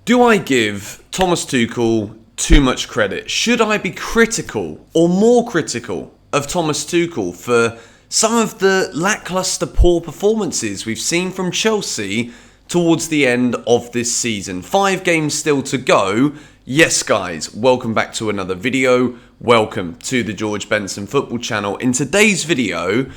Do I give Thomas Tuchel too much credit? Should I be critical or more critical of Thomas Tuchel for some of the lackluster poor performances we've seen from Chelsea towards the end of this season? 5 games still to go. Yes guys, welcome back to another video. Welcome to the George Benson Football Channel. In today's video,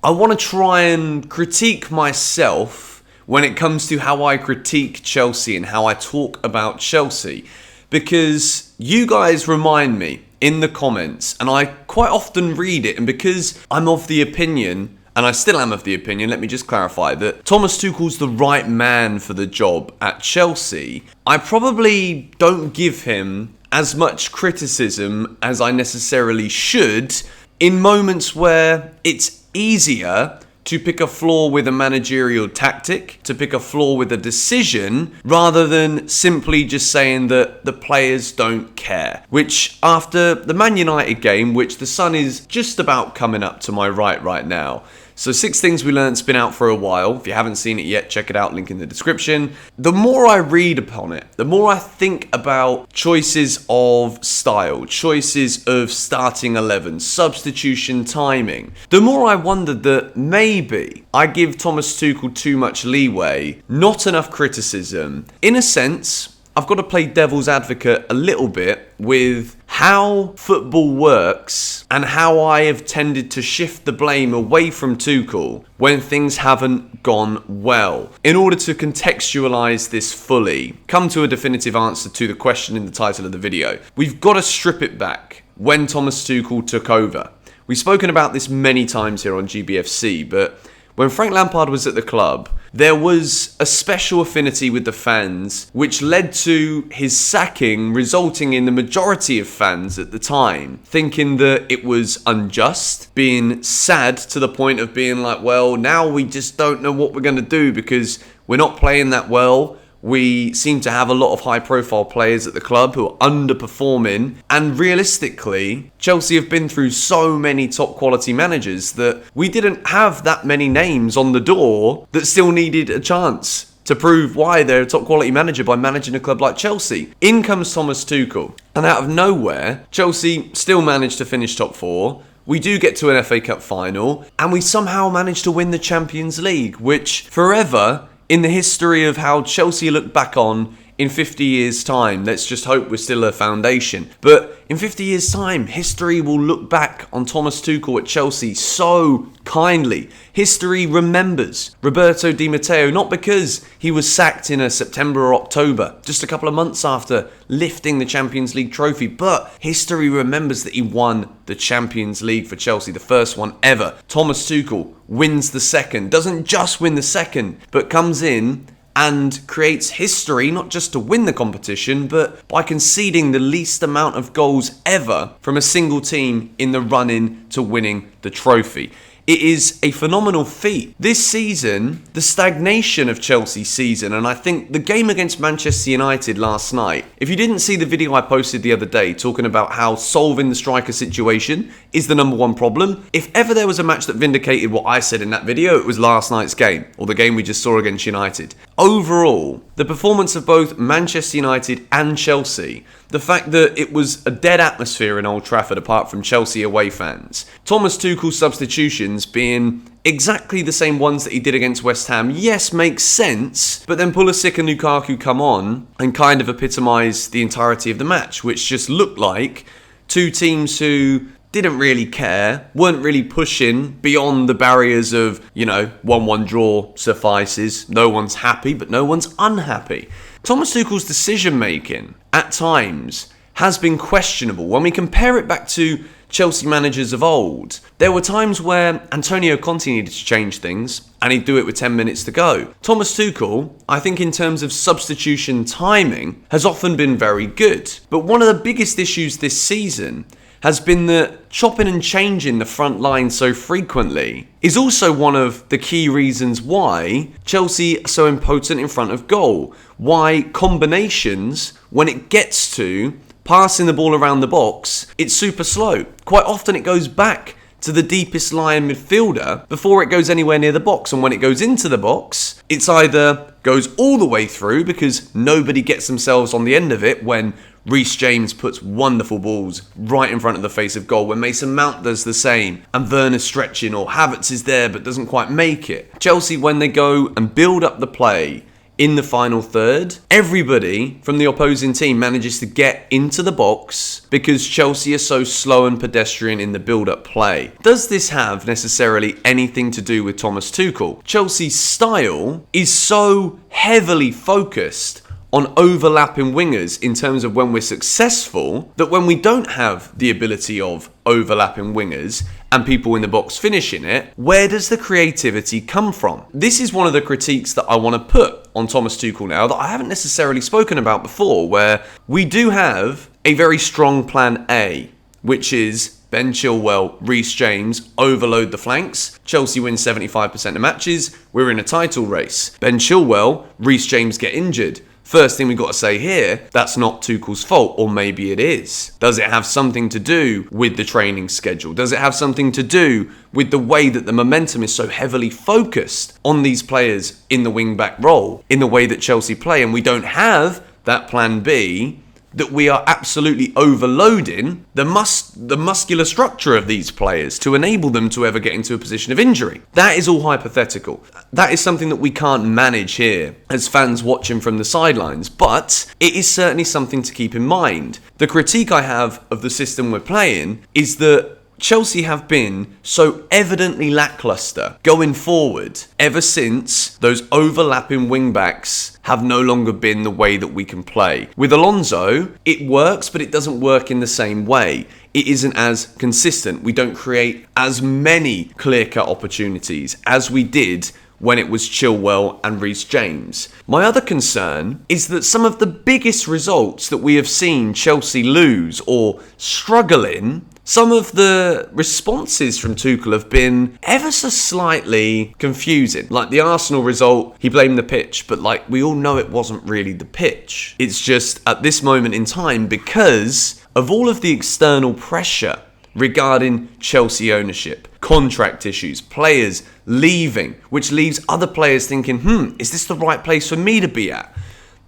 I want to try and critique myself when it comes to how I critique Chelsea and how I talk about Chelsea. Because you guys remind me in the comments, and I quite often read it, and because I'm of the opinion, and I still am of the opinion, let me just clarify, that Thomas Tuchel's the right man for the job at Chelsea, I probably don't give him as much criticism as I necessarily should in moments where it's easier to pick a flaw with a managerial tactic, to pick a flaw with a decision, rather than simply just saying that the players don't care. Which, after the Man United game, which the sun is just about coming up to my right now, so 6 Things We Learnt's been out for a while. If you haven't seen it yet, check it out, link in the description. The more I read upon it, the more I think about choices of style, choices of starting 11, substitution timing, the more I wondered that maybe I give Thomas Tuchel too much leeway, not enough criticism. In a sense, I've got to play devil's advocate a little bit with how football works and how I have tended to shift the blame away from Tuchel when things haven't gone well. In order to contextualize this fully, come to a definitive answer to the question in the title of the video, we've got to strip it back when Thomas Tuchel took over. We've spoken about this many times here on GBFC, but when Frank Lampard was at the club, there was a special affinity with the fans, which led to his sacking, resulting in the majority of fans at the time thinking that it was unjust, being sad to the point of being like, well, now we just don't know what we're going to do because we're not playing that well. We seem to have a lot of high-profile players at the club who are underperforming. And realistically, Chelsea have been through so many top-quality managers that we didn't have that many names on the door that still needed a chance to prove why they're a top-quality manager by managing a club like Chelsea. In comes Thomas Tuchel. And out of nowhere, Chelsea still managed to finish top 4. We do get to an FA Cup final. And we somehow managed to win the Champions League, which forever, in the history of how Chelsea look back on in 50 years' time, let's just hope we're still a foundation. But in 50 years' time, history will look back on Thomas Tuchel at Chelsea so kindly. History remembers Roberto Di Matteo, not because he was sacked in a September or October, just a couple of months after lifting the Champions League trophy, but history remembers that he won the Champions League for Chelsea, the first one ever. Thomas Tuchel wins the second, doesn't just win the second, but comes in and creates history, not just to win the competition, but by conceding the least amount of goals ever from a single team in the run-in to winning the trophy. It is a phenomenal feat. This season, the stagnation of Chelsea's season, and I think the game against Manchester United last night, if you didn't see the video I posted the other day talking about how solving the striker situation is the number one problem, if ever there was a match that vindicated what I said in that video, it was last night's game, or the game we just saw against United. Overall, the performance of both Manchester United and Chelsea, the fact that it was a dead atmosphere in Old Trafford apart from Chelsea away fans, Thomas Tuchel's substitutions being exactly the same ones that he did against West Ham, yes, makes sense, but then Pulisic and Lukaku come on and kind of epitomise the entirety of the match, which just looked like two teams who didn't really care, weren't really pushing beyond the barriers of, 1-1 draw suffices. No one's happy, but no one's unhappy. Thomas Tuchel's decision-making, at times, has been questionable. When we compare it back to Chelsea managers of old, there were times where Antonio Conte needed to change things, and he'd do it with 10 minutes to go. Thomas Tuchel, I think in terms of substitution timing, has often been very good. But one of the biggest issues this season has been that chopping and changing the front line so frequently is also one of the key reasons why Chelsea are so impotent in front of goal. Why combinations, when it gets to passing the ball around the box, it's super slow. Quite often it goes back to the deepest lying midfielder before it goes anywhere near the box. And when it goes into the box, it's either goes all the way through because nobody gets themselves on the end of it when Reece James puts wonderful balls right in front of the face of goal, when Mason Mount does the same, and Werner's stretching, or Havertz is there but doesn't quite make it. Chelsea, when they go and build up the play in the final third, everybody from the opposing team manages to get into the box because Chelsea are so slow and pedestrian in the build-up play. Does this have necessarily anything to do with Thomas Tuchel? Chelsea's style is so heavily focused on overlapping wingers in terms of when we're successful, that when we don't have the ability of overlapping wingers and people in the box finishing it, where does the creativity come from? This is one of the critiques that I want to put on Thomas Tuchel now that I haven't necessarily spoken about before, where we do have a very strong plan A, which is Ben Chilwell, Reece James, overload the flanks. Chelsea win 75% of matches. We're in a title race. Ben Chilwell, Reece James get injured. First thing we've got to say here, that's not Tuchel's fault, or maybe it is. Does it have something to do with the training schedule? Does it have something to do with the way that the momentum is so heavily focused on these players in the wing-back role, in the way that Chelsea play, and we don't have that plan B, that we are absolutely overloading the muscular structure of these players to enable them to ever get into a position of injury? That is all hypothetical. That is something that we can't manage here as fans watching from the sidelines, but it is certainly something to keep in mind. The critique I have of the system we're playing is that Chelsea have been so evidently lacklustre going forward ever since those overlapping wing-backs have no longer been the way that we can play. With Alonso, it works, but it doesn't work in the same way. It isn't as consistent. We don't create as many clear-cut opportunities as we did when it was Chilwell and Reece James. My other concern is that some of the biggest results that we have seen Chelsea lose or struggle in, some of the responses from Tuchel have been ever so slightly confusing. Like the Arsenal result, he blamed the pitch, but like we all know it wasn't really the pitch. It's just at this moment in time, because of all of the external pressure regarding Chelsea ownership, contract issues, players leaving, which leaves other players thinking, is this the right place for me to be at?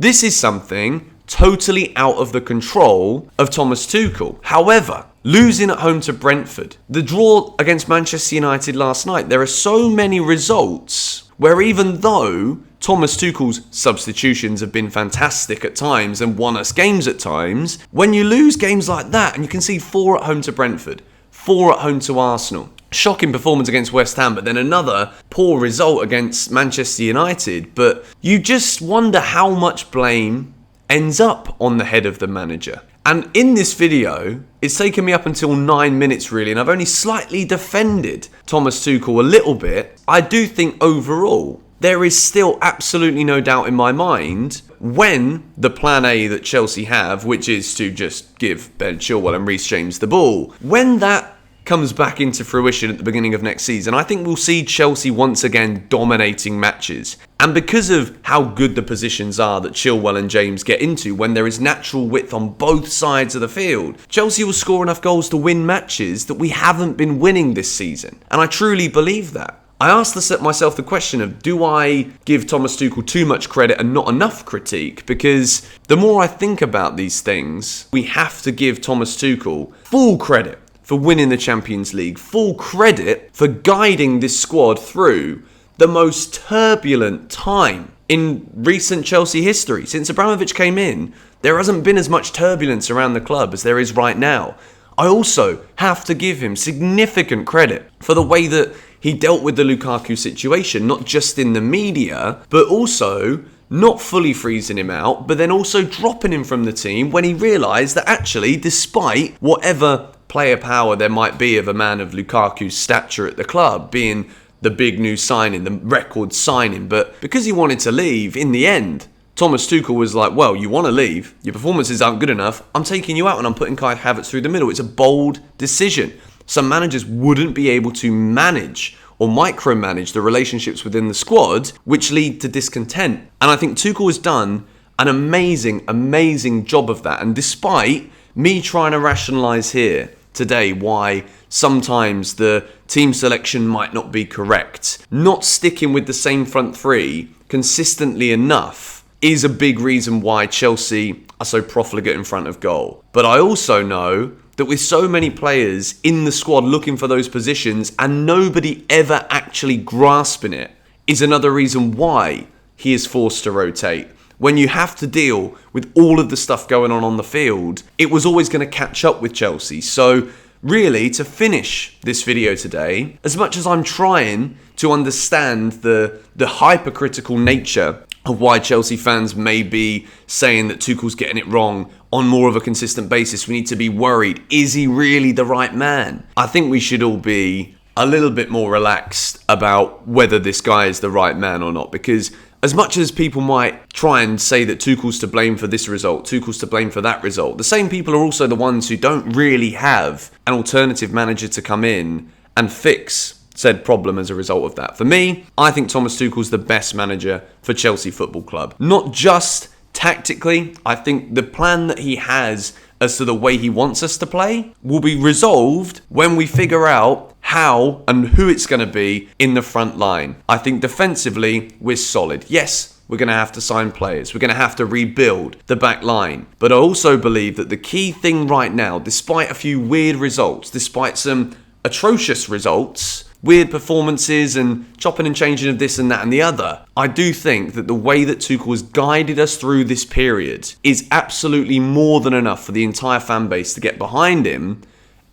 This is something totally out of the control of Thomas Tuchel. However, losing at home to Brentford, the draw against Manchester United last night, there are so many results where even though Thomas Tuchel's substitutions have been fantastic at times and won us games at times, when you lose games like that and you concede 4 at home to Brentford, 4 at home to Arsenal, shocking performance against West Ham, but then another poor result against Manchester United, but you just wonder how much blame ends up on the head of the manager. And in this video, it's taken me up until 9 minutes really, and I've only slightly defended Thomas Tuchel a little bit. I do think overall, there is still absolutely no doubt in my mind when the plan A that Chelsea have, which is to just give Ben Chilwell and Reece James the ball, when that comes back into fruition at the beginning of next season, I think we'll see Chelsea once again dominating matches. And because of how good the positions are that Chilwell and James get into when there is natural width on both sides of the field, Chelsea will score enough goals to win matches that we haven't been winning this season. And I truly believe that. I asked myself the question of, do I give Thomas Tuchel too much credit and not enough critique? Because the more I think about these things, we have to give Thomas Tuchel full credit for winning the Champions League, full credit for guiding this squad through the most turbulent time in recent Chelsea history. Since Abramovich came in, there hasn't been as much turbulence around the club as there is right now. I also have to give him significant credit for the way that he dealt with the Lukaku situation, not just in the media, but also not fully freezing him out, but then also dropping him from the team when he realised that actually, despite whatever player power there might be of a man of Lukaku's stature at the club, being the big new signing, the record signing, but because he wanted to leave, in the end, Thomas Tuchel was like, well, you want to leave, your performances aren't good enough, I'm taking you out and I'm putting Kai Havertz through the middle. It's a bold decision. Some managers wouldn't be able to manage or micromanage the relationships within the squad, which lead to discontent. And I think Tuchel has done an amazing, amazing job of that. And despite me trying to rationalise here today why sometimes the team selection might not be correct. Not sticking with the same front three consistently enough is a big reason why Chelsea are so profligate in front of goal. But I also know that with so many players in the squad looking for those positions and nobody ever actually grasping it is another reason why he is forced to rotate. When you have to deal with all of the stuff going on the field, it was always going to catch up with Chelsea. So really, to finish this video today, as much as I'm trying to understand the hypercritical nature of why Chelsea fans may be saying that Tuchel's getting it wrong on more of a consistent basis, we need to be worried. Is he really the right man? I think we should all be a little bit more relaxed about whether this guy is the right man or not, because as much as people might try and say that Tuchel's to blame for this result, Tuchel's to blame for that result, the same people are also the ones who don't really have an alternative manager to come in and fix said problem as a result of that. For me, I think Thomas Tuchel's the best manager for Chelsea Football Club. Not just tactically, I think the plan that he has as to the way he wants us to play will be resolved when we figure out how and who it's going to be in the front line. I think defensively, we're solid. Yes, we're going to have to sign players. We're going to have to rebuild the back line. But I also believe that the key thing right now, despite a few weird results, despite some atrocious results, weird performances and chopping and changing of this and that and the other, I do think that the way that Tuchel has guided us through this period is absolutely more than enough for the entire fan base to get behind him.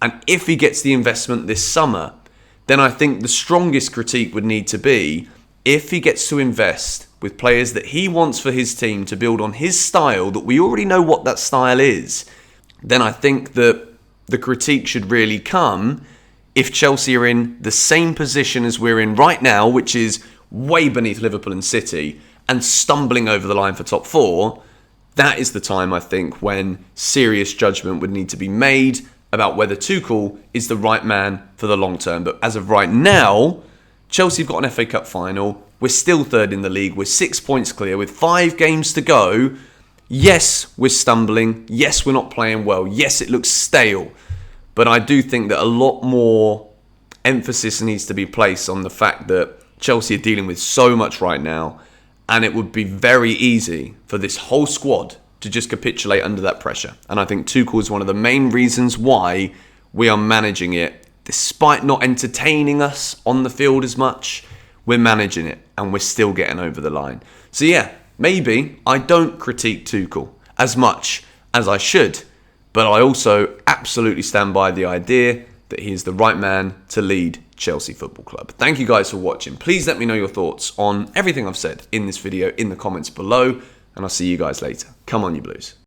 And if he gets the investment this summer, then I think the strongest critique would need to be if he gets to invest with players that he wants for his team to build on his style, that we already know what that style is, then I think that the critique should really come if Chelsea are in the same position as we're in right now, which is way beneath Liverpool and City, and stumbling over the line for top four. That is the time, I think, when serious judgment would need to be made about whether Tuchel is the right man for the long term. But as of right now, Chelsea have got an FA Cup final. We're still third in the league. We're 6 points clear with 5 games to go. Yes, we're stumbling. Yes, we're not playing well. Yes, it looks stale. But I do think that a lot more emphasis needs to be placed on the fact that Chelsea are dealing with so much right now, and it would be very easy for this whole squad to just capitulate under that pressure. And I think Tuchel is one of the main reasons why we are managing it. Despite not entertaining us on the field as much, we're managing it and we're still getting over the line. So yeah, maybe I don't critique Tuchel as much as I should, but I also absolutely stand by the idea that he is the right man to lead Chelsea Football Club. Thank you guys for watching. Please let me know your thoughts on everything I've said in this video in the comments below, and I'll see you guys later. Come on, you Blues.